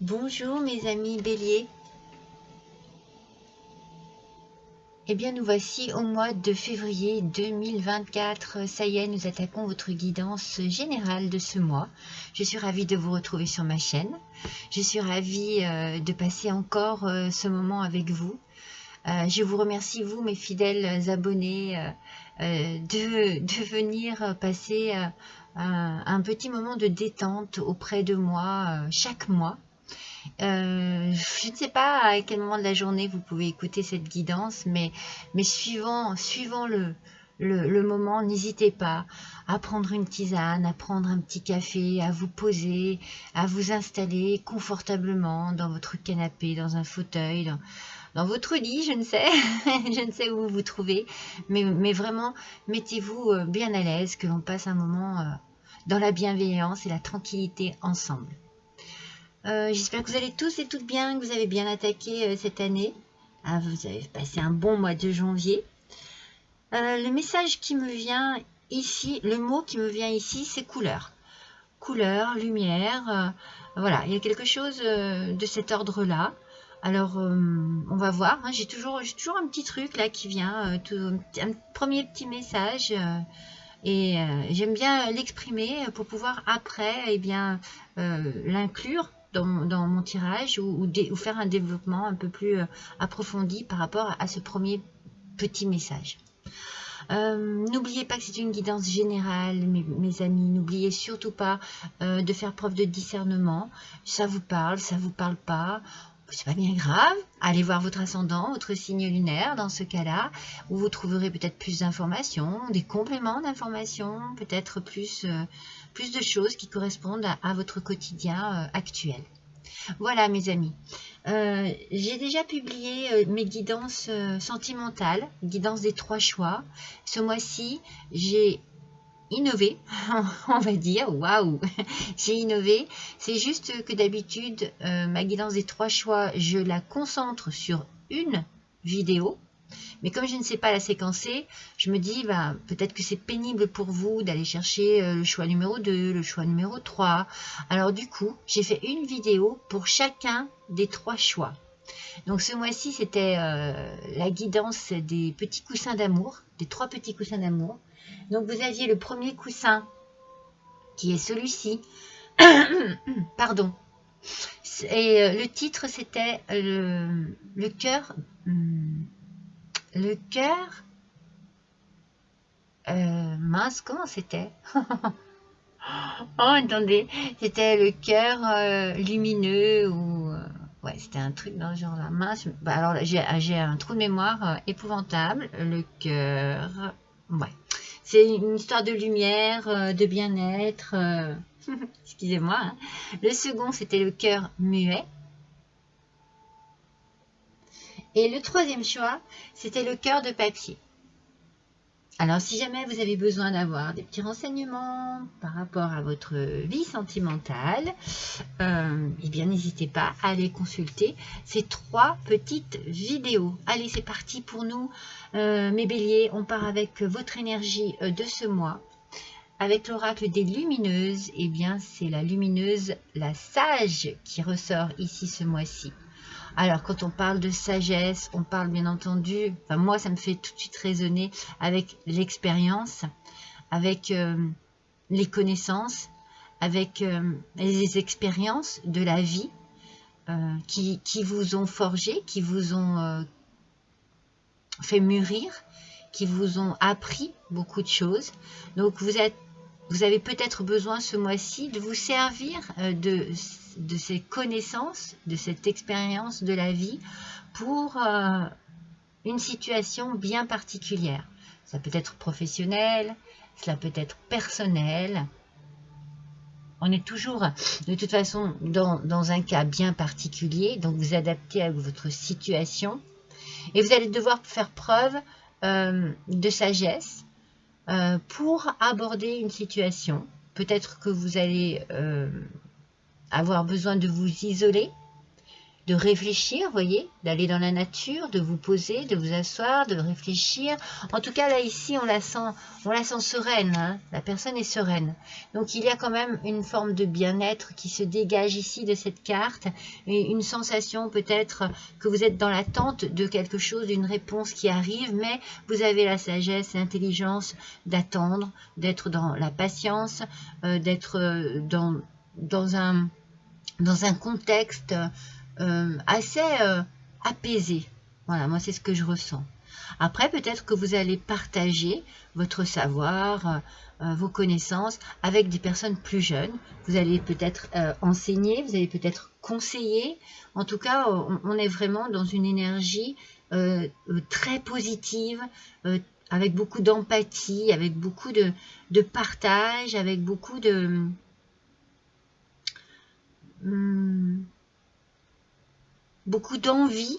Bonjour mes amis béliers. Eh bien nous voici au mois de février 2024. Ça y est, nous attaquons votre guidance générale de ce mois. Je suis ravie de vous retrouver sur ma chaîne. Je suis ravie de passer encore ce moment avec vous. Je vous remercie, vous mes fidèles abonnés, de venir passer un petit moment de détente auprès de moi chaque mois. Je ne sais pas à quel moment de la journée vous pouvez écouter cette guidance, mais suivant le moment, n'hésitez pas à prendre une tisane, à prendre un petit café, à vous poser, à vous installer confortablement dans votre canapé, dans un fauteuil, dans votre lit, je ne sais, je ne sais où vous vous trouvez, mais vraiment, mettez-vous bien à l'aise, que l'on passe un moment dans la bienveillance et la tranquillité ensemble. J'espère que vous allez tous et toutes bien, que vous avez bien attaqué cette année. Vous avez passé un bon mois de janvier. Le message qui me vient ici, le mot qui me vient ici, c'est couleur. Couleur, lumière, voilà, il y a quelque chose de cet ordre-là. Alors, on va voir, hein, j'ai toujours un petit truc là qui vient, un premier petit message, et j'aime bien l'exprimer pour pouvoir après, l'inclure dans mon tirage ou faire un développement un peu plus approfondi par rapport à ce premier petit message. N'oubliez pas que c'est une guidance générale, mes amis. N'oubliez surtout pas de faire preuve de discernement. Ça vous parle pas. C'est pas bien grave. Allez voir votre ascendant, votre signe lunaire dans ce cas-là, où vous trouverez peut-être plus d'informations, des compléments d'informations, peut-être plus de choses qui correspondent à votre quotidien actuel. Voilà mes amis, j'ai déjà publié mes guidances sentimentales, guidance des 3 choix. Ce mois-ci, j'ai innové, on va dire, waouh, j'ai innové. C'est juste que d'habitude, ma guidance des 3 choix, je la concentre sur une vidéo. Mais comme je ne sais pas la séquencer, je me dis, peut-être que c'est pénible pour vous d'aller chercher le choix numéro 2, le choix numéro 3. Alors du coup, j'ai fait une vidéo pour chacun des 3 choix. Donc ce mois-ci, c'était la guidance des petits coussins d'amour, des 3 petits coussins d'amour. Donc vous aviez le premier coussin, qui est celui-ci. Pardon. Et le titre, c'était le cœur... Le cœur, mince, comment c'était? Oh, attendez, c'était le cœur lumineux ou ouais, c'était un truc dans ce genre-là. Mince, alors là, j'ai un trou de mémoire épouvantable. Le cœur, ouais, c'est une histoire de lumière, de bien-être. Excusez-moi. Hein. Le second, c'était le cœur muet. Et le troisième choix, c'était le cœur de papier. Alors, si jamais vous avez besoin d'avoir des petits renseignements par rapport à votre vie sentimentale, eh bien, n'hésitez pas à aller consulter ces 3 petites vidéos. Allez, c'est parti pour nous, mes béliers. On part avec votre énergie de ce mois. Avec l'oracle des lumineuses, eh bien, c'est la lumineuse, la sage qui ressort ici ce mois-ci. Alors, quand on parle de sagesse, on parle bien entendu, moi, ça me fait tout de suite résonner avec l'expérience, avec les connaissances, avec les expériences de la vie qui vous ont forgé, qui vous ont fait mûrir, qui vous ont appris beaucoup de choses. Donc, vous avez peut-être besoin ce mois-ci de vous servir de ces connaissances, de cette expérience de la vie pour une situation bien particulière. Ça peut être professionnel, cela peut être personnel. On est toujours de toute façon dans un cas bien particulier, donc vous adaptez à votre situation et vous allez devoir faire preuve de sagesse pour aborder une situation. Peut-être que vous allez avoir besoin de vous isoler. de réfléchir, vous voyez, d'aller dans la nature, de vous poser, de vous asseoir, de réfléchir. En tout cas, là, ici, on la sent sereine, hein. La personne est sereine. Donc, il y a quand même une forme de bien-être qui se dégage ici de cette carte, et une sensation peut-être que vous êtes dans l'attente de quelque chose, d'une réponse qui arrive, mais vous avez la sagesse, l'intelligence d'attendre, d'être dans la patience, d'être dans un contexte assez apaisé. Voilà, moi c'est ce que je ressens. Après, peut-être que vous allez partager votre savoir, vos connaissances avec des personnes plus jeunes. Vous allez peut-être enseigner, vous allez peut-être conseiller. En tout cas, on est vraiment dans une énergie très positive, avec beaucoup d'empathie, avec beaucoup de partage, avec beaucoup beaucoup d'envie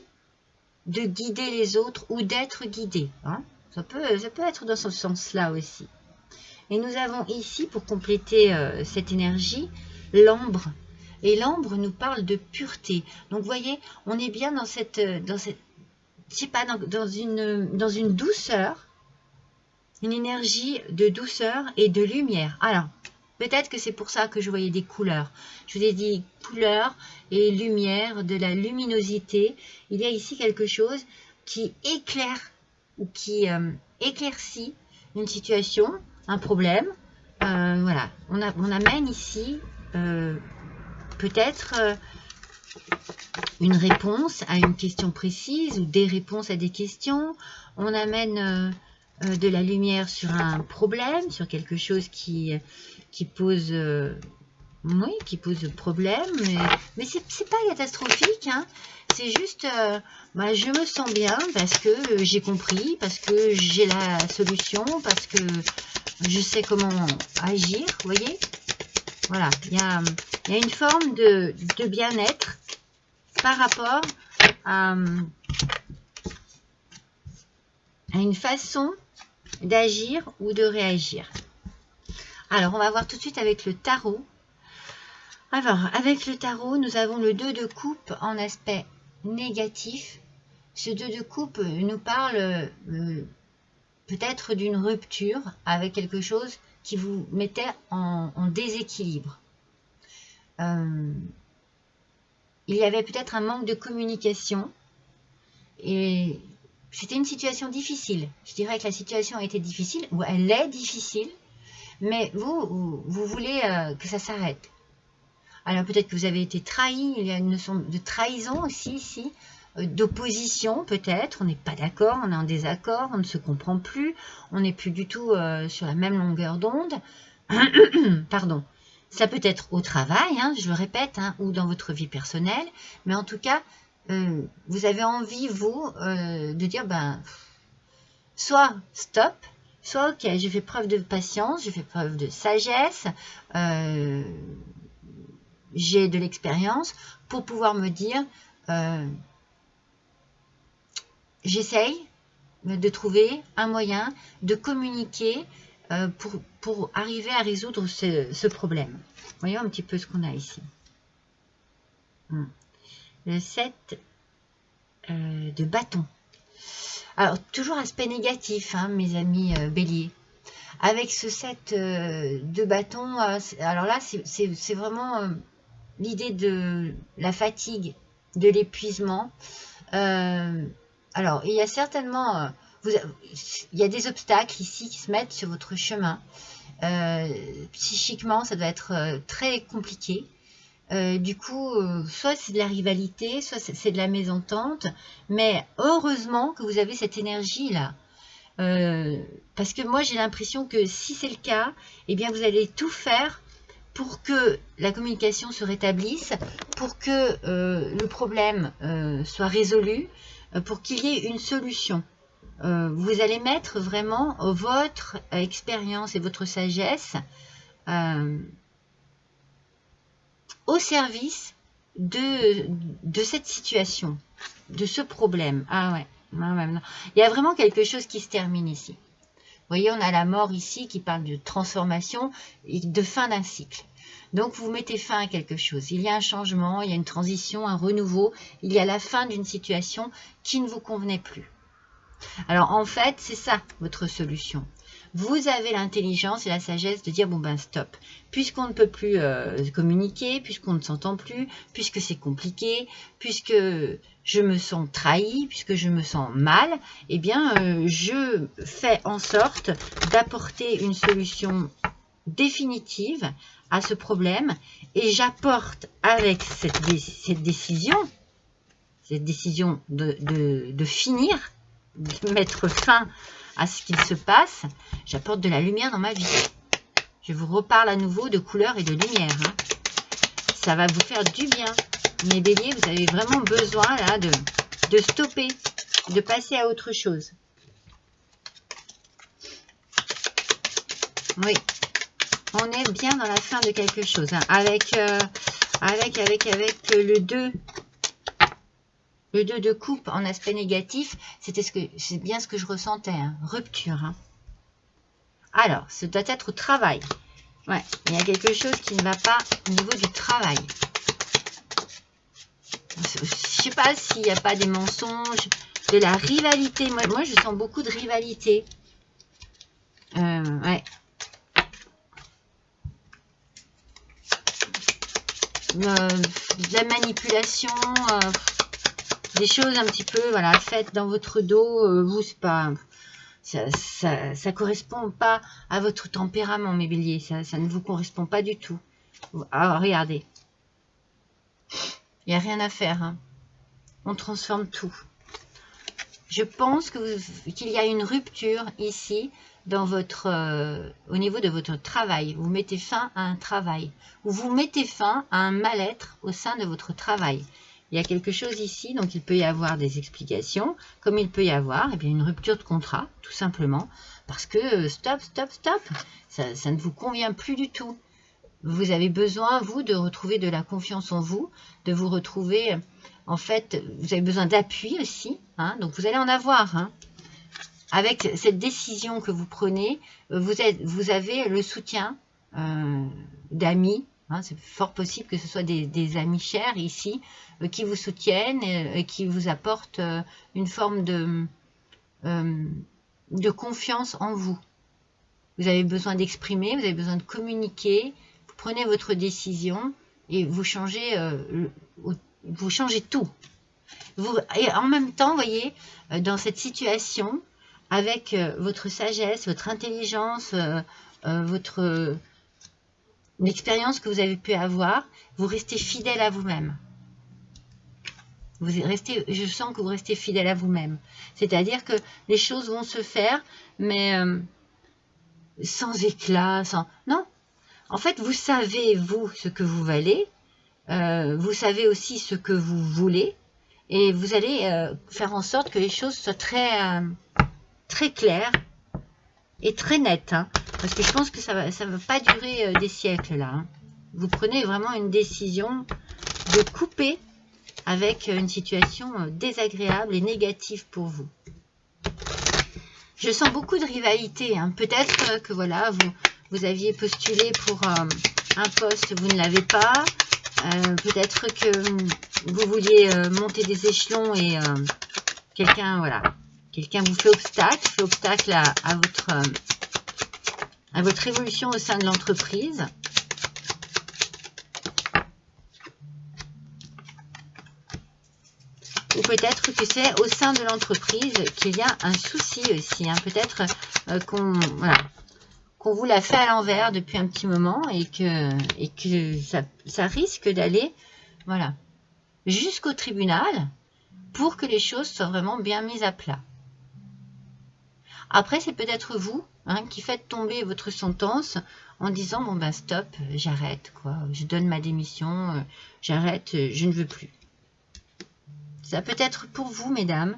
de guider les autres ou d'être guidé. Hein. Ça peut être dans ce sens-là aussi. Et nous avons ici, pour compléter cette énergie, l'ambre. Et l'ambre nous parle de pureté. Donc, vous voyez, on est bien dans cette je sais pas, dans une douceur, une énergie de douceur et de lumière. Alors, peut-être que c'est pour ça que je voyais des couleurs. Je vous ai dit couleurs et lumière, de la luminosité. Il y a ici quelque chose qui éclaire ou qui éclaircit une situation, un problème. Voilà, on amène ici peut-être une réponse à une question précise ou des réponses à des questions. On amène de la lumière sur un problème, sur quelque chose qui pose oui, qui pose problème, mais c'est pas catastrophique, hein. C'est juste je me sens bien parce que j'ai compris, parce que j'ai la solution, parce que je sais comment agir, vous voyez. Voilà, il y a une forme de bien-être par rapport à une façon d'agir ou de réagir. Alors, on va voir tout de suite avec le tarot. Alors, avec le tarot, nous avons le 2 de coupe en aspect négatif. Ce 2 de coupe nous parle peut-être d'une rupture avec quelque chose qui vous mettait en déséquilibre. Il y avait peut-être un manque de communication et c'était une situation difficile. Je dirais que la situation était difficile, ou elle est difficile, mais vous voulez que ça s'arrête. Alors peut-être que vous avez été trahi, il y a une notion de trahison aussi ici, d'opposition peut-être, on n'est pas d'accord, on est en désaccord, on ne se comprend plus, on n'est plus du tout sur la même longueur d'onde. Pardon. Ça peut être au travail, hein, je le répète, hein, ou dans votre vie personnelle, mais en tout cas, vous avez envie, vous, de dire, soit stop, soit ok, je fais preuve de patience, je fais preuve de sagesse, j'ai de l'expérience pour pouvoir me dire, j'essaye de trouver un moyen de communiquer pour arriver à résoudre ce problème. Voyons un petit peu ce qu'on a ici. Le 7 de bâton. Alors, toujours aspect négatif, hein, mes amis béliers. Avec ce 7 de bâton, alors là, c'est vraiment l'idée de la fatigue, de l'épuisement. Alors, il y a certainement... il y a des obstacles ici qui se mettent sur votre chemin. Psychiquement, ça doit être très compliqué. Du coup, soit c'est de la rivalité, soit c'est de la mésentente. Mais heureusement que vous avez cette énergie-là. Parce que moi, j'ai l'impression que si c'est le cas, eh bien, vous allez tout faire pour que la communication se rétablisse, pour que le problème soit résolu, pour qu'il y ait une solution. Vous allez mettre vraiment votre expérience et votre sagesse au service de cette situation, de ce problème. Ah ouais, il y a vraiment quelque chose qui se termine ici. Vous voyez, on a la mort ici qui parle de transformation et de fin d'un cycle. Donc, vous mettez fin à quelque chose. Il y a un changement, il y a une transition, un renouveau. Il y a la fin d'une situation qui ne vous convenait plus. Alors, en fait, c'est ça votre solution. Vous avez l'intelligence et la sagesse de dire, bon ben stop, puisqu'on ne peut plus communiquer, puisqu'on ne s'entend plus, puisque c'est compliqué, puisque je me sens trahi, puisque je me sens mal, eh bien je fais en sorte d'apporter une solution définitive à ce problème et j'apporte avec cette décision de finir, de mettre fin à ce qu'il se passe, j'apporte de la lumière dans ma vie. Je vous reparle à nouveau de couleur et de lumière. Hein. Ça va vous faire du bien. Mes béliers, vous avez vraiment besoin là de stopper, de passer à autre chose. Oui, on est bien dans la fin de quelque chose. Hein. Avec le 2. Le 2 de coupe en aspect négatif, c'est bien ce que je ressentais, hein, rupture. Hein. Alors, ce doit être au travail. Ouais, il y a quelque chose qui ne va pas au niveau du travail. Je ne sais pas s'il n'y a pas des mensonges, de la rivalité. Moi, je sens beaucoup de rivalité. Ouais. De la manipulation... des choses un petit peu voilà, faites dans votre dos, vous, c'est pas... Ça correspond pas à votre tempérament, mes béliers. Ça ne vous correspond pas du tout. Alors, regardez. Il n'y a rien à faire. Hein. On transforme tout. Je pense qu'il y a une rupture ici dans au niveau de votre travail. Vous mettez fin à un travail. Ou vous mettez fin à un mal-être au sein de votre travail. Il y a quelque chose ici, donc il peut y avoir des explications, comme il peut y avoir bien, une rupture de contrat, tout simplement, parce que stop, ça ne vous convient plus du tout. Vous avez besoin, vous, de retrouver de la confiance en vous, de vous retrouver, en fait, vous avez besoin d'appui aussi, hein, donc vous allez en avoir. Hein. Avec cette décision que vous prenez, vous avez le soutien d'amis. Hein, c'est fort possible que ce soit des amis chers ici qui vous soutiennent et qui vous apportent une forme de confiance en vous. Vous avez besoin d'exprimer, vous avez besoin de communiquer, vous prenez votre décision et vous changez tout. Et en même temps, vous voyez, dans cette situation, avec votre sagesse, votre intelligence, l'expérience que vous avez pu avoir, vous restez fidèle à vous-même. Je sens que vous restez fidèle à vous-même. C'est-à-dire que les choses vont se faire, mais sans éclat, non. En fait, vous savez, vous, ce que vous valez. Vous savez aussi ce que vous voulez. Et vous allez faire en sorte que les choses soient très, très claires et très nettes. Hein. Parce que je pense que ça va pas durer des siècles là. Hein. Vous prenez vraiment une décision de couper avec une situation désagréable et négative pour vous. Je sens beaucoup de rivalité. Hein. Peut-être que voilà, vous aviez postulé pour un poste, vous ne l'avez pas. Peut-être que vous vouliez monter des échelons et quelqu'un vous fait obstacle à votre évolution au sein de l'entreprise. Ou peut-être que c'est au sein de l'entreprise qu'il y a un souci aussi. Hein. Peut-être qu'on vous l'a fait à l'envers depuis un petit moment et que ça risque d'aller jusqu'au tribunal pour que les choses soient vraiment bien mises à plat. Après, c'est peut-être vous qui faites tomber votre sentence en disant, bon ben stop, j'arrête, je donne ma démission, j'arrête, je ne veux plus. Ça peut être pour vous, mesdames.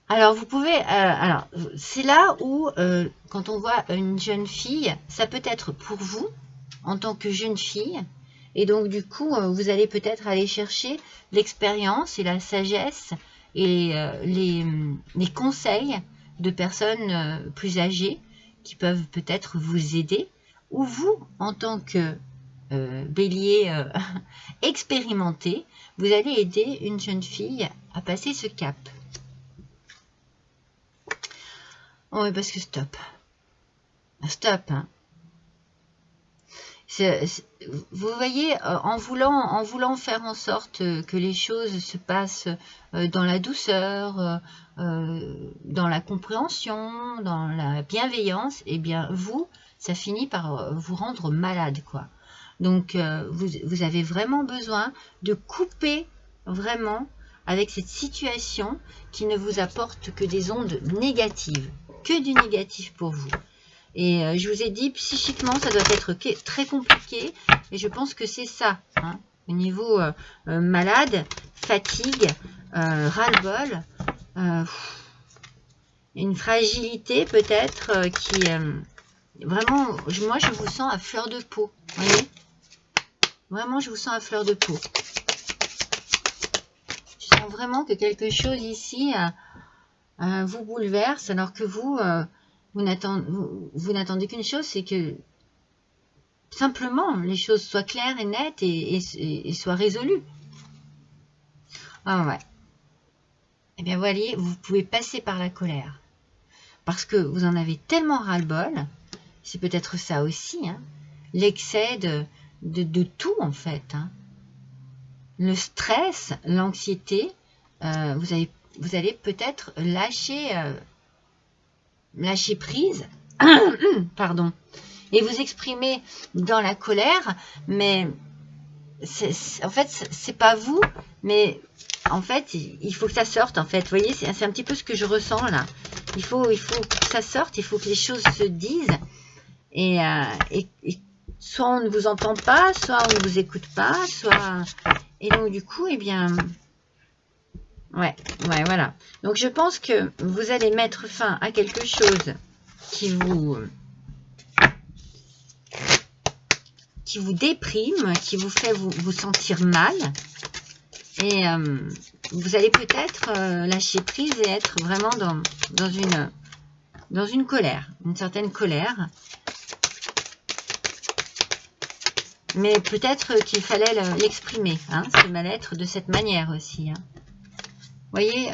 Alors, vous pouvez... c'est là où, quand on voit une jeune fille, ça peut être pour vous, en tant que jeune fille. Et donc, du coup, vous allez peut-être aller chercher l'expérience et la sagesse et les conseils de personnes plus âgées qui peuvent peut-être vous aider, ou vous, en tant que bélier expérimenté, vous allez aider une jeune fille à passer ce cap. Oh oui, parce que stop. Stop, hein. Vous voyez, en voulant faire en sorte que les choses se passent dans la douceur, dans la compréhension, dans la bienveillance, eh bien ça finit par vous rendre malade, quoi. Donc vous avez vraiment besoin de couper vraiment avec cette situation qui ne vous apporte que des ondes négatives, que du négatif pour vous. Et je vous ai dit, psychiquement, ça doit être très compliqué. Et je pense que c'est ça, hein, au niveau malade, fatigue, ras-le-bol, une fragilité peut-être qui... vraiment, moi, je vous sens à fleur de peau. Vous voyez? Vraiment, je vous sens à fleur de peau. Je sens vraiment que quelque chose ici vous bouleverse, alors que vous... vous n'attendez qu'une chose, c'est que simplement les choses soient claires et nettes et soient résolues. Ah ouais. Eh bien, voyez, vous pouvez passer par la colère. Parce que vous en avez tellement ras-le-bol, c'est peut-être ça aussi, hein, l'excès de tout en fait. Hein. Le stress, l'anxiété, vous allez peut-être lâcher prise, pardon, et vous exprimer dans la colère, mais en fait, c'est pas vous, mais en fait, il faut que ça sorte, en fait, vous voyez, c'est un petit peu ce que je ressens, là. Il faut que ça sorte, il faut que les choses se disent, et soit on ne vous entend pas, soit on ne vous écoute pas, soit... Et donc, du coup, eh bien... Ouais, voilà. Donc, je pense que vous allez mettre fin à quelque chose qui vous déprime, qui vous fait vous sentir mal. Et vous allez peut-être lâcher prise et être vraiment dans une colère, une certaine colère. Mais peut-être qu'il fallait l'exprimer, hein, ce mal-être de cette manière aussi. Hein. Vous voyez,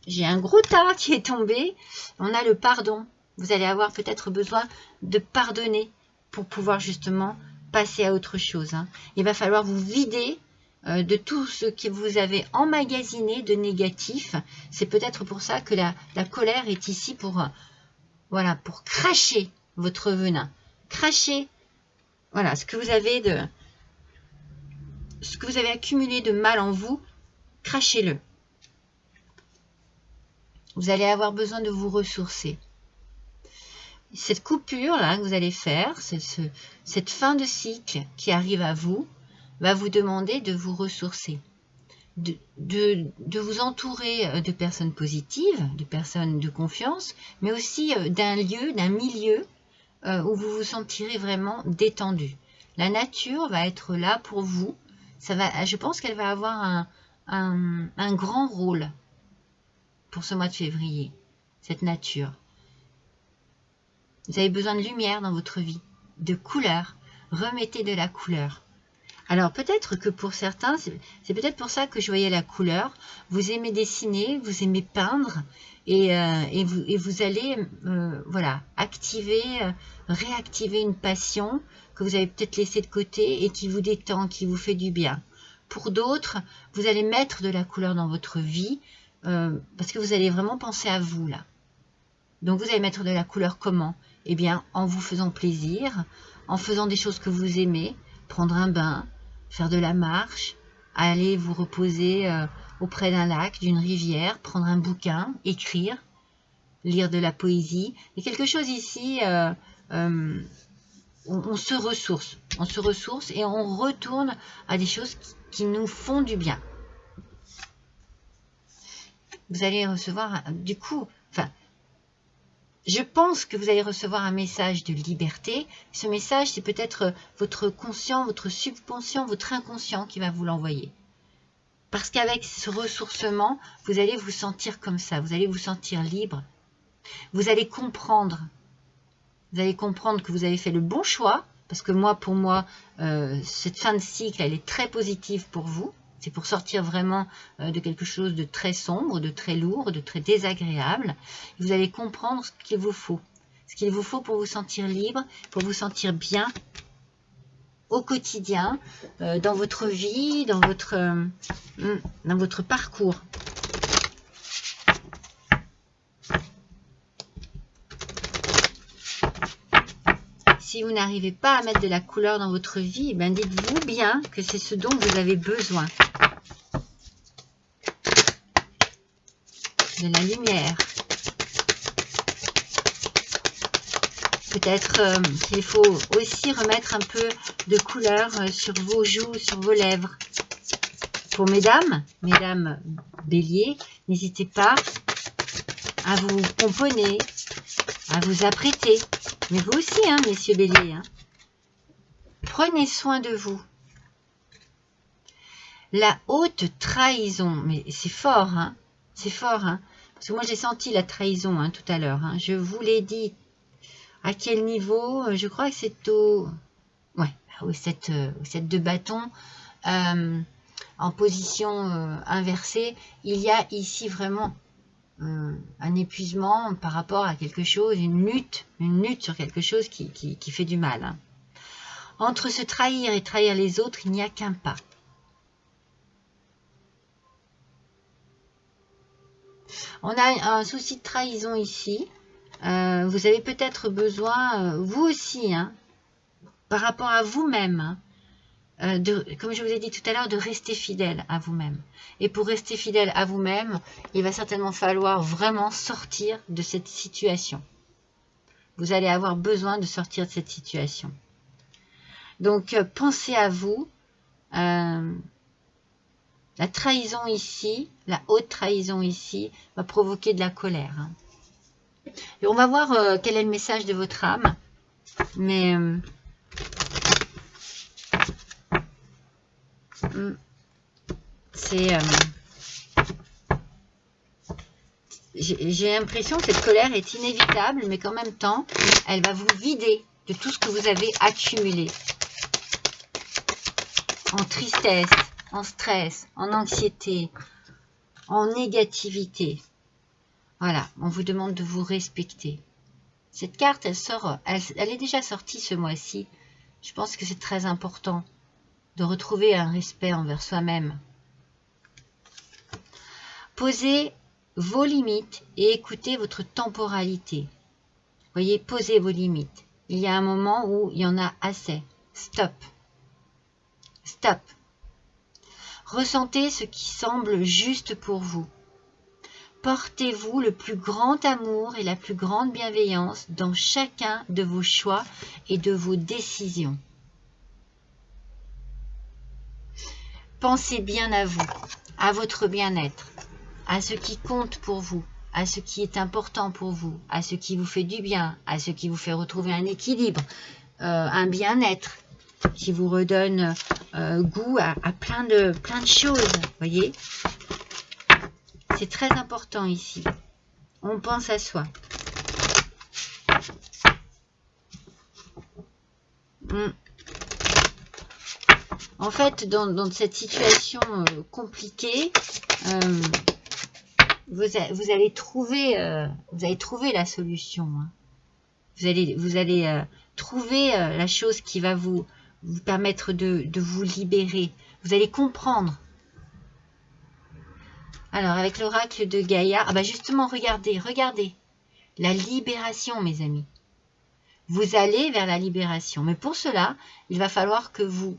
j'ai un gros tas qui est tombé. On a le pardon. Vous allez avoir peut-être besoin de pardonner pour pouvoir justement passer à autre chose. Hein. Il va falloir vous vider de tout ce que vous avez emmagasiné de négatif. C'est peut-être pour ça que la colère est ici pour, voilà, pour cracher votre venin. Cracher, voilà, ce que vous avez accumulé de mal en vous, crachez-le. Vous allez avoir besoin de vous ressourcer. Cette coupure-là que vous allez faire, cette fin de cycle qui arrive à vous, va vous demander de vous ressourcer, de vous entourer de personnes positives, de personnes de confiance, mais aussi d'un lieu, d'un milieu où vous vous sentirez vraiment détendu. La nature va être là pour vous. Je pense qu'elle va avoir un grand rôle pour ce mois de février, cette nature. Vous avez besoin de lumière dans votre vie, de couleur. Remettez de la couleur. Alors peut-être que pour certains, c'est peut-être pour ça que je voyais la couleur. Vous aimez dessiner, vous aimez peindre et vous allez voilà, réactiver une passion que vous avez peut-être laissée de côté et qui vous détend, qui vous fait du bien. Pour d'autres, vous allez mettre de la couleur dans votre vie parce que vous allez vraiment penser à vous là. Donc vous allez mettre de la couleur comment? Eh bien en vous faisant plaisir, en faisant des choses que vous aimez, prendre un bain, faire de la marche, aller vous reposer auprès d'un lac, d'une rivière, prendre un bouquin, écrire, lire de la poésie. Il y a quelque chose ici, on se ressource et on retourne à des choses qui nous font du bien. Vous allez recevoir, du coup, je pense que vous allez recevoir un message de liberté. Ce message, c'est peut-être votre conscient, votre subconscient, votre inconscient qui va vous l'envoyer. Parce qu'avec ce ressourcement, vous allez vous sentir comme ça. Vous allez vous sentir libre. Vous allez comprendre Vous allez comprendre que vous avez fait le bon choix, parce que pour moi, cette fin de cycle, elle est très positive pour vous. C'est pour sortir vraiment de quelque chose de très sombre, de très lourd, de très désagréable. Vous allez comprendre ce qu'il vous faut. Ce qu'il vous faut pour vous sentir libre, pour vous sentir bien au quotidien, dans votre vie, dans votre parcours. Si vous n'arrivez pas à mettre de la couleur dans votre vie, ben dites-vous bien que c'est ce dont vous avez besoin. De la lumière. Peut-être qu'il faut aussi remettre un peu de couleur sur vos joues, sur vos lèvres. Pour mesdames bélier, n'hésitez pas à vous pomponner, à vous apprêter. Mais vous aussi, hein, messieurs bélier. Hein. Prenez soin de vous. La haute trahison, mais c'est fort, hein. C'est fort, hein. Parce que moi j'ai senti la trahison hein, tout à l'heure. Hein. Je vous l'ai dit. À quel niveau? Je crois que c'est au 7 de bâton en position inversée. Il y a ici vraiment un épuisement par rapport à quelque chose, une lutte sur quelque chose qui fait du mal. Hein. Entre se trahir et trahir les autres, il n'y a qu'un pas. On a un souci de trahison ici. Vous avez peut-être besoin, vous aussi, hein, par rapport à vous-même, hein, comme je vous ai dit tout à l'heure, de rester fidèle à vous-même. Et pour rester fidèle à vous-même, il va certainement falloir vraiment sortir de cette situation. Vous allez avoir besoin de sortir de cette situation. Donc, pensez à vous. La trahison ici, la haute trahison ici, va provoquer de la colère. Hein. Et on va voir quel est le message de votre âme. Mais c'est... j'ai l'impression que cette colère est inévitable, mais qu'en même temps, elle va vous vider de tout ce que vous avez accumulé. En tristesse, en stress, en anxiété, en négativité. Voilà, on vous demande de vous respecter. Cette carte, elle est déjà sortie ce mois-ci. Je pense que c'est très important de retrouver un respect envers soi-même. Posez vos limites et écoutez votre temporalité. Voyez, posez vos limites. Il y a un moment où il y en a assez. Stop. Stop. Ressentez ce qui semble juste pour vous. Portez-vous le plus grand amour et la plus grande bienveillance dans chacun de vos choix et de vos décisions. Pensez bien à vous, à votre bien-être, à ce qui compte pour vous, à ce qui est important pour vous, à ce qui vous fait du bien, à ce qui vous fait retrouver un équilibre, un bien-être qui vous redonne goût à plein de choses, voyez. C'est très important ici. On pense à soi. En fait, dans cette situation compliquée, vous allez trouver la solution. Hein. Vous allez trouver la chose qui va vous permettre de vous libérer. Vous allez comprendre. Alors, avec l'oracle de Gaïa, justement, regardez, la libération, mes amis. Vous allez vers la libération. Mais pour cela, il va falloir que vous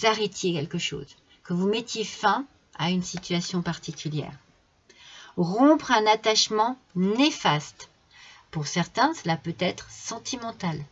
arrêtiez quelque chose, que vous mettiez fin à une situation particulière. Rompre un attachement néfaste. Pour certains, cela peut être sentimental.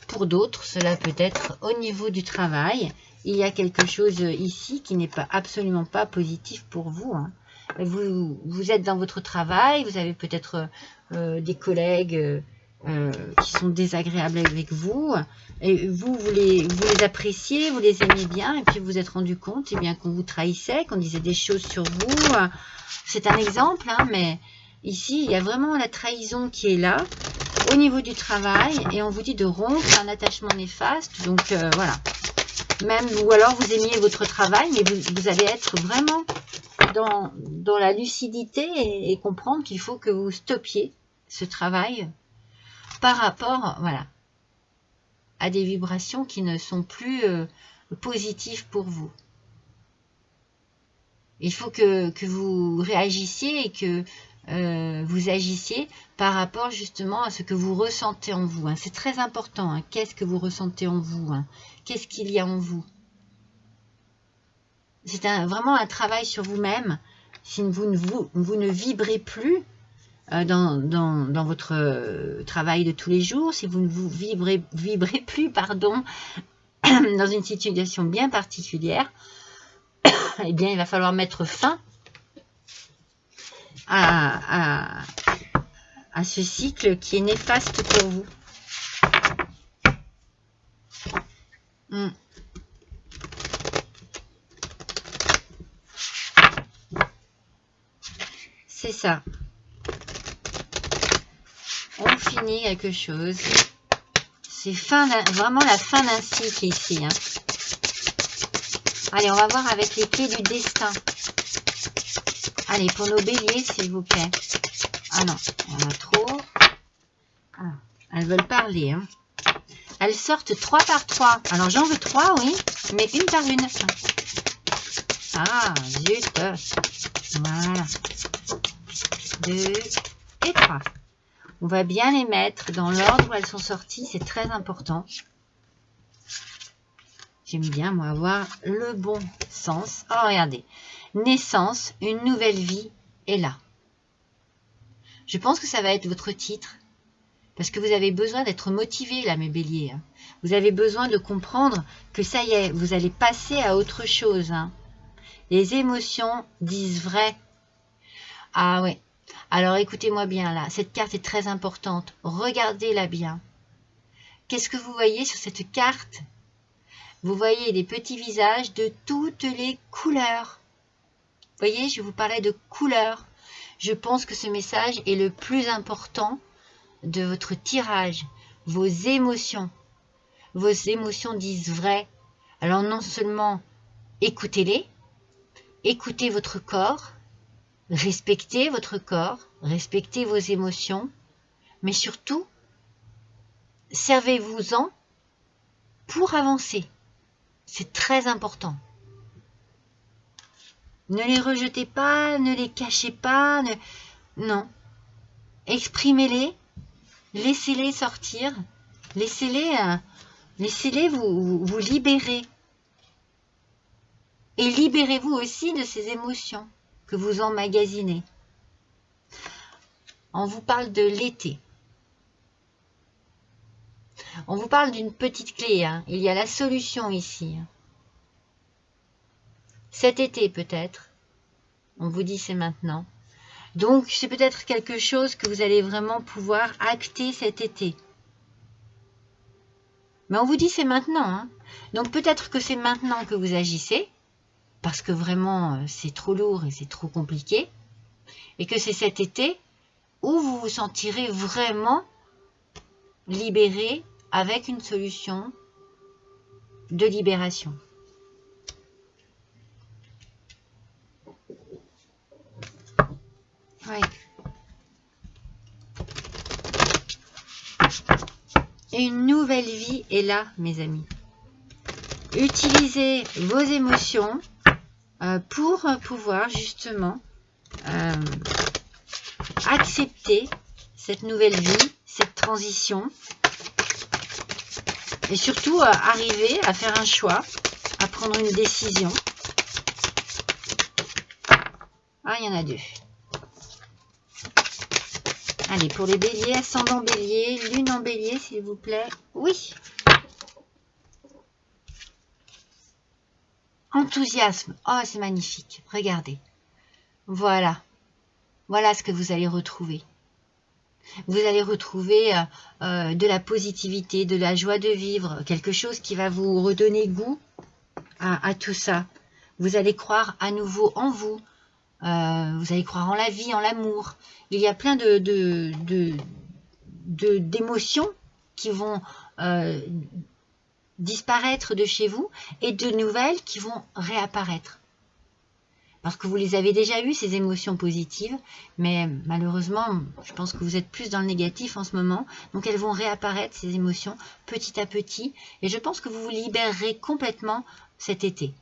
Pour d'autres, cela peut être au niveau du travail. Il y a quelque chose ici qui n'est absolument pas positif pour vous. Hein. Vous êtes dans votre travail, vous avez peut-être des collègues qui sont désagréables avec vous, et vous les appréciez, vous les aimez bien, et puis vous vous êtes rendu compte bien qu'on vous trahissait, qu'on disait des choses sur vous. C'est un exemple, hein, mais ici, il y a vraiment la trahison qui est là, au niveau du travail, et on vous dit de rompre un attachement néfaste. Donc voilà. Même, ou alors vous aimiez votre travail, mais vous allez être vraiment dans la lucidité et comprendre qu'il faut que vous stoppiez ce travail par rapport, voilà, à des vibrations qui ne sont plus positives pour vous. Il faut que vous réagissiez et que vous agissiez par rapport justement à ce que vous ressentez en vous. Hein. C'est très important. Hein. Qu'est-ce que vous ressentez en vous? Hein. Qu'est-ce qu'il y a en vous? C'est vraiment un travail sur vous-même. Si vous ne vibrez plus dans votre travail de tous les jours, si vous ne vous vibrez plus, pardon, dans une situation bien particulière, eh bien, il va falloir mettre fin à ce cycle qui est néfaste pour vous. C'est ça. On finit quelque chose. C'est vraiment la fin d'un cycle ici. Hein. Allez, on va voir avec les clés du destin. Allez, pour nos béliers, s'il vous plaît. Ah non, il y en a trop. Ah, elles veulent parler. Hein. Elles sortent 3 par 3. Alors, j'en veux 3, oui, mais une par une. Ah, zut. Voilà. 2 et 3. On va bien les mettre dans l'ordre où elles sont sorties. C'est très important. J'aime bien, moi, avoir le bon sens. Oh, regardez. Naissance, une nouvelle vie est là. Je pense que ça va être votre titre. Parce que vous avez besoin d'être motivé, là, mes béliers. Hein. Vous avez besoin de comprendre que ça y est, vous allez passer à autre chose. Hein. Les émotions disent vrai. Ah ouais. Alors, écoutez-moi bien, là. Cette carte est très importante. Regardez-la bien. Qu'est-ce que vous voyez sur cette carte? Vous voyez des petits visages de toutes les couleurs. Vous voyez, je vous parlais de couleurs. Je pense que ce message est le plus important de votre tirage. Vos émotions. Vos émotions disent vrai. Alors non seulement écoutez-les, écoutez votre corps, respectez votre corps, respectez vos émotions, mais surtout, servez-vous-en pour avancer. C'est très important. Ne les rejetez pas, ne les cachez pas, non. Exprimez-les, laissez-les sortir, laissez-les vous libérer. Et libérez-vous aussi de ces émotions que vous emmagasinez. On vous parle de l'été. On vous parle d'une petite clé. Hein. Il y a la solution ici. Cet été peut-être. On vous dit c'est maintenant. Donc c'est peut-être quelque chose que vous allez vraiment pouvoir acter cet été. Mais on vous dit c'est maintenant. Hein. Donc peut-être que c'est maintenant que vous agissez. Parce que vraiment c'est trop lourd et c'est trop compliqué. Et que c'est cet été où vous vous sentirez vraiment libéré avec une solution de libération. Oui. Et une nouvelle vie est là, mes amis. Utilisez vos émotions pour pouvoir justement accepter cette nouvelle vie, cette transition. Et surtout, arriver à faire un choix, à prendre une décision. Ah, il y en a 2. Allez, pour les béliers, ascendant bélier, lune en bélier, s'il vous plaît. Oui. Enthousiasme. Oh, c'est magnifique. Regardez. Voilà. Voilà ce que vous allez retrouver. Vous allez retrouver de la positivité, de la joie de vivre, quelque chose qui va vous redonner goût à tout ça. Vous allez croire à nouveau en vous. Vous allez croire en la vie, en l'amour. Il y a plein d'émotions qui vont disparaître de chez vous et de nouvelles qui vont réapparaître. Parce que vous les avez déjà eues, ces émotions positives, mais malheureusement, je pense que vous êtes plus dans le négatif en ce moment, donc elles vont réapparaître, ces émotions, petit à petit, et je pense que vous vous libérerez complètement cet été.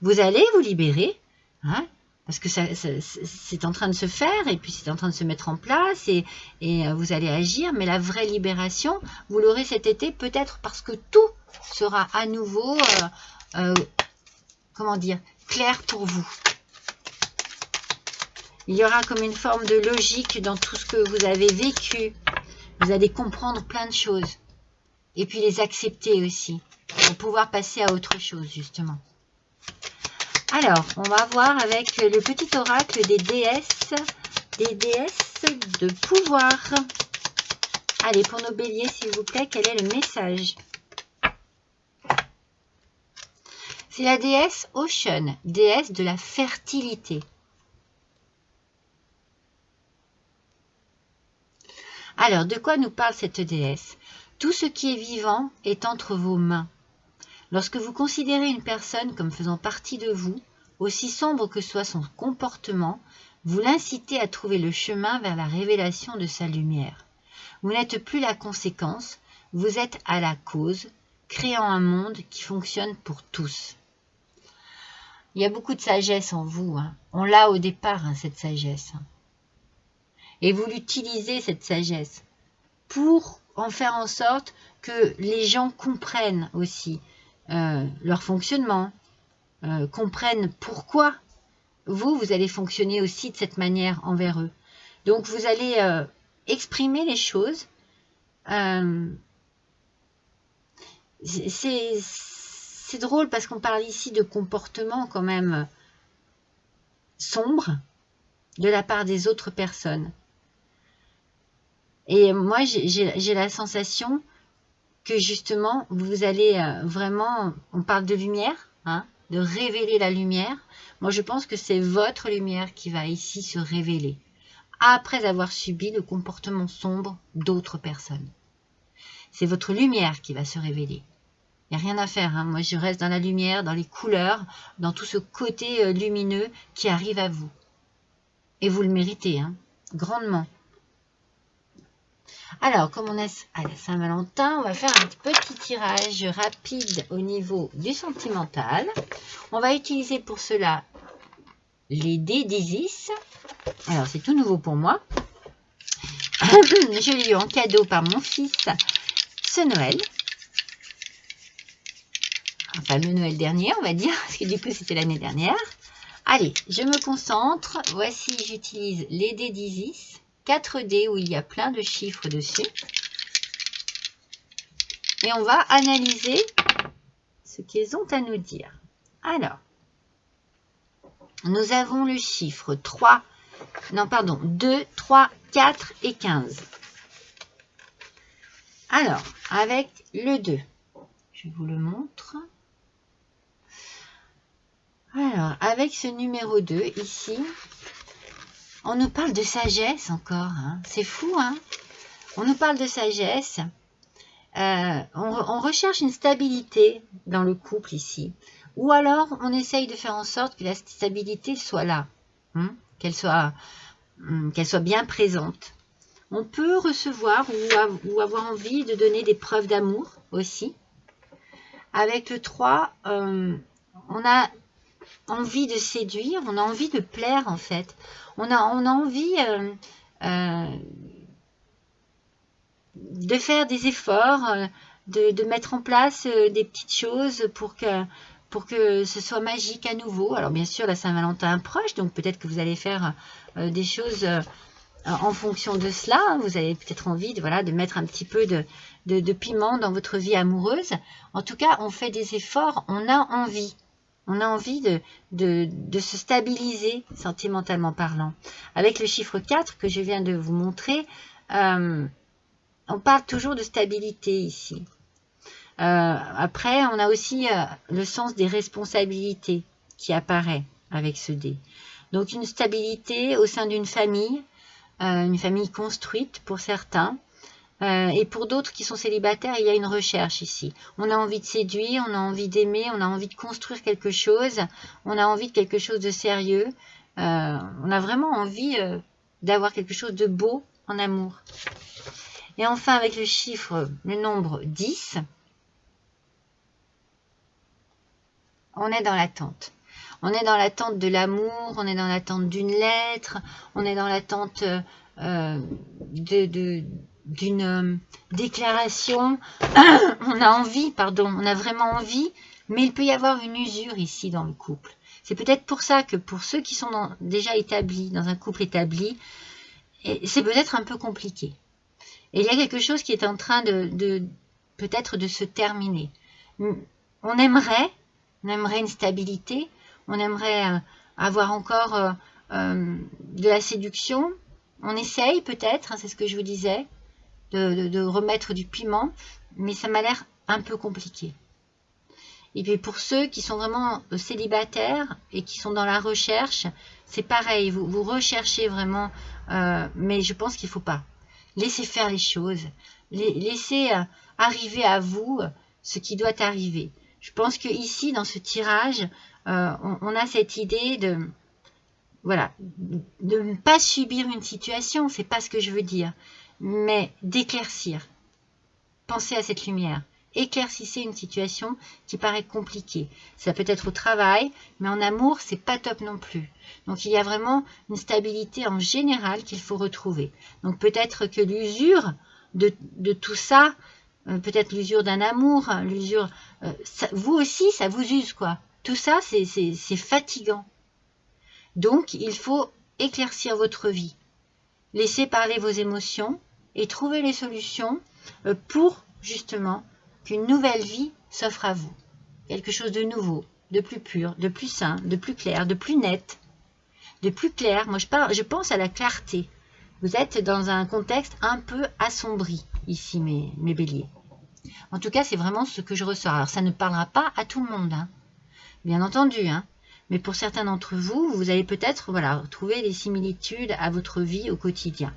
Vous allez vous libérer, hein, parce que c'est en train de se faire, et puis c'est en train de se mettre en place, et vous allez agir, mais la vraie libération, vous l'aurez cet été, peut-être parce que tout sera à nouveau, comment dire, clair pour vous. Il y aura comme une forme de logique dans tout ce que vous avez vécu. Vous allez comprendre plein de choses. Et puis les accepter aussi. Pour pouvoir passer à autre chose, justement. Alors, on va voir avec le petit oracle des déesses de pouvoir. Allez, pour nos béliers, s'il vous plaît, quel est le message? C'est la déesse Ocean, déesse de la fertilité. Alors, de quoi nous parle cette déesse? Tout ce qui est vivant est entre vos mains. Lorsque vous considérez une personne comme faisant partie de vous, aussi sombre que soit son comportement, vous l'incitez à trouver le chemin vers la révélation de sa lumière. Vous n'êtes plus la conséquence, vous êtes à la cause, créant un monde qui fonctionne pour tous. Il y a beaucoup de sagesse en vous, hein. On l'a au départ, hein, cette sagesse. Et vous l'utilisez, cette sagesse, pour en faire en sorte que les gens comprennent aussi leur fonctionnement, comprennent pourquoi vous allez fonctionner aussi de cette manière envers eux. Donc, vous allez exprimer les choses. C'est drôle parce qu'on parle ici de comportement quand même sombre de la part des autres personnes. Et moi, j'ai la sensation que justement, vous allez vraiment, on parle de lumière, hein, de révéler la lumière. Moi, je pense que c'est votre lumière qui va ici se révéler, après avoir subi le comportement sombre d'autres personnes. C'est votre lumière qui va se révéler. Il n'y a rien à faire, hein. Moi, je reste dans la lumière, dans les couleurs, dans tout ce côté lumineux qui arrive à vous. Et vous le méritez, hein, grandement. Alors, comme on est à la Saint-Valentin, on va faire un petit tirage rapide au niveau du sentimental. On va utiliser pour cela les dés d'Isis. Alors, c'est tout nouveau pour moi. Je l'ai eu en cadeau par mon fils ce Noël. Enfin, le Noël dernier, on va dire, parce que du coup, c'était l'année dernière. Allez, je me concentre. Voici, j'utilise les dés d'Isis. 4 dés où il y a plein de chiffres dessus. Et on va analyser ce qu'ils ont à nous dire. Alors, nous avons le chiffre 3, non pardon, 2, 3, 4 et 15. Alors, avec le 2, je vous le montre. Alors, avec ce numéro 2 ici, on nous parle de sagesse encore, hein. C'est fou, hein. On nous parle de sagesse. On recherche une stabilité dans le couple ici. Ou alors, on essaye de faire en sorte que la stabilité soit là. Hein, qu'elle soit bien présente. On peut recevoir ou avoir envie de donner des preuves d'amour aussi. Avec le 3, on a envie de séduire, on a envie de plaire en fait. On a envie de faire des efforts, de mettre en place des petites choses pour que ce soit magique à nouveau. Alors bien sûr, la Saint-Valentin approche, donc peut-être que vous allez faire des choses en fonction de cela. Vous avez peut-être envie de mettre un petit peu de piment dans votre vie amoureuse. En tout cas, on fait des efforts, on a envie. On a envie de se stabiliser sentimentalement parlant. Avec le chiffre 4 que je viens de vous montrer, On parle toujours de stabilité ici. Après, on a aussi le sens des responsabilités qui apparaît avec ce dé. Donc une stabilité au sein d'une famille, une famille construite pour certains. Et pour d'autres qui sont célibataires, il y a une recherche ici. On a envie de séduire, on a envie d'aimer, on a envie de construire quelque chose, on a envie de quelque chose de sérieux. On a vraiment envie d'avoir quelque chose de beau en amour. Et enfin, avec le chiffre, le nombre 10, on est dans l'attente. On est dans l'attente de l'amour, on est dans l'attente d'une lettre, on est dans l'attente d'une déclaration. On a envie, pardon, on a vraiment envie, mais il peut y avoir une usure ici dans le couple. C'est peut-être pour ça que pour ceux qui sont déjà établis, dans un couple établi, c'est peut-être un peu compliqué. Et il y a quelque chose qui est en train peut-être de se terminer. On aimerait une stabilité, on aimerait avoir encore de la séduction. On essaye peut-être, hein, c'est ce que je vous disais, de remettre du piment, mais ça m'a l'air un peu compliqué. Et puis pour ceux qui sont vraiment célibataires et qui sont dans la recherche, c'est pareil, vous recherchez vraiment, mais je pense qu'il ne faut pas. Laissez faire les choses, laissez arriver à vous ce qui doit arriver. Je pense que ici, dans ce tirage, on a cette idée de ne pas subir une situation, c'est pas ce que je veux dire, mais d'éclaircir. Pensez à cette lumière. Éclaircissez une situation qui paraît compliquée. Ça peut être au travail, mais en amour, c'est pas top non plus. Donc il y a vraiment une stabilité en général qu'il faut retrouver. Donc peut-être que l'usure de tout ça, peut-être l'usure d'un amour, l'usure, vous aussi, ça vous use quoi. Tout ça, c'est fatigant. Donc il faut éclaircir votre vie. Laissez parler vos émotions et trouver les solutions pour justement qu'une nouvelle vie s'offre à vous. Quelque chose de nouveau, de plus pur, de plus sain, de plus clair, de plus net, de plus clair. Moi, je pense à la clarté. Vous êtes dans un contexte un peu assombri ici, mes béliers. En tout cas, c'est vraiment ce que je ressors. Alors, ça ne parlera pas à tout le monde, hein, bien entendu, hein. Mais pour certains d'entre vous, vous allez peut-être trouver des similitudes à votre vie au quotidien.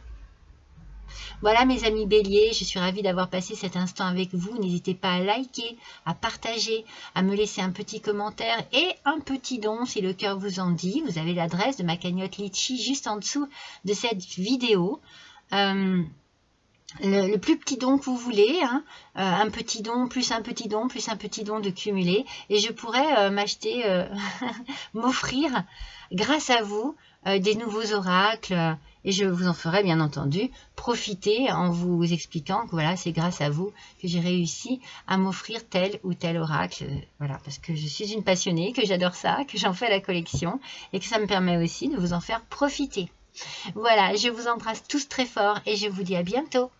Voilà mes amis béliers, je suis ravie d'avoir passé cet instant avec vous. N'hésitez pas à liker, à partager, à me laisser un petit commentaire et un petit don si le cœur vous en dit. Vous avez l'adresse de ma cagnotte Litchi juste en dessous de cette vidéo. Le plus petit don que vous voulez, hein, un petit don, plus un petit don, plus un petit don de cumulé. Et je pourrais m'acheter, m'offrir, grâce à vous, des nouveaux oracles. Et je vous en ferai bien entendu profiter en vous expliquant que voilà, c'est grâce à vous que j'ai réussi à m'offrir tel ou tel oracle. Voilà, parce que je suis une passionnée, que j'adore ça, que j'en fais la collection et que ça me permet aussi de vous en faire profiter. Voilà, je vous embrasse tous très fort et je vous dis à bientôt.